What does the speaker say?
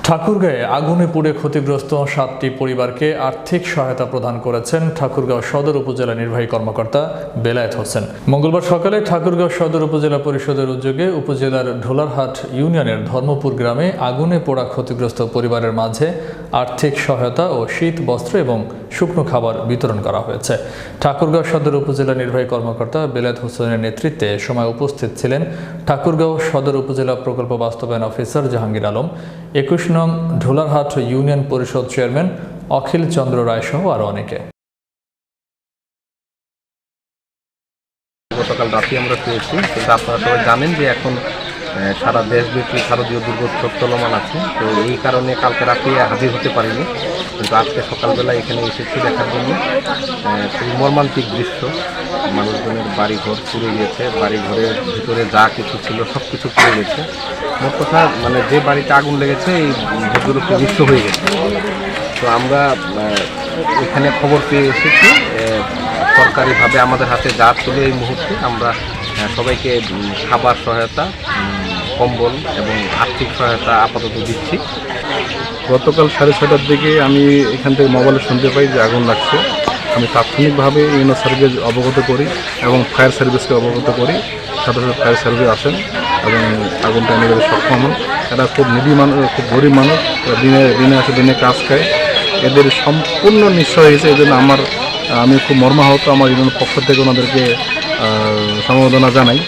ঠাকুরগাঁয়ে আগুনে পুড়ে ক্ষতিগ্রস্ত ৭টি পরিবারকে আর্থিক সহায়তা প্রদান করেছেন ঠাকুরগাঁও সদর উপজেলা নির্বাহী কর্মকর্তা বেলায়েত হোসেন। মঙ্গলবার সকালে ঠাকুরগাঁও সদর উপজেলা পরিষদের উদ্যোগে উপজেলার ঢোলারহাট ইউনিয়নের ধর্মপুর গ্রামে আগুনে পোড়া ক্ষতিগ্রস্ত পরিবারের মাঝে আর্থিক সহায়তা ও শীত বস্ত্র এবং শুকনো খাবার বিতরণ করা হয়েছে। ঠাকুরগাঁও সদর উপজেলা নির্বাহী কর্মকর্তা বেলায়েত হোসেনের নেতৃত্বে সময় উপস্থিত ছিলেন ঠাকুরগাঁও সদর উপজেলা প্রকল্প বাস্তবায়ন অফিসার জাহাঙ্গীর আলম, ২১ নং ঢোলারহাট ইউনিয়ন পরিষদ চেয়ারম্যান অখিল চন্দ্র রায় সহ আরও অনেকে। গতকাল রাতে আমরা পেয়েছি, কিন্তু আপনারা সবাই জানেন যে এখন সারা দেশব্যাপী শারদীয় দুর্গোৎসব চলমান আছে। তো এই কারণে কালকে রাতে হাজির হতে পারিনি, কিন্তু আজকে সকালবেলা এখানে এসেছি দেখার জন্য। খুবই মর্মান্তিক দৃশ্য, মানুষজনের বাড়িঘর পুড়ে গেছে, বাড়িঘরের ভিতরে যা কিছু ছিল সব কিছু পুড়ে গেছে। মোট কথা যে বাড়িতে আগুন লেগেছে এই ভদ্রলোকটি নিঃস্ব হয়ে গেছে। তো আমরা এখানে খবর পেয়ে এসেছি, সরকারিভাবে আমাদের হাতে যা ছিল এই মুহূর্তে আমরা সবাইকে খাবার সহায়তা, কম্বল এবং আর্থিক সহায়তা আপাতত দিচ্ছি। গতকাল 6:30টার দিকে আমি এখান থেকে মোবাইলে শুনতে পাই যে আগুন লাগছে। আমি তাৎক্ষণিকভাবে ইউনো সার্ভিস অবগত করি এবং ফায়ার সার্ভিসকে অবগত করি। সাথে সাথে ফায়ার সার্ভিস আসেন এবং আগুনটা নিভাতে সক্ষম হন। এরা খুব নিডি মানুষ, খুব গরিব মানুষ, দিনে আসে দিনে কাজ খায়। এদের সম্পূর্ণ নিঃস্ব হয়েছে। এই জন্য আমি খুব মর্মাহত। আমার ইউনিয়নের পক্ষ থেকে ওনাদেরকে সমবেদনা জানাই।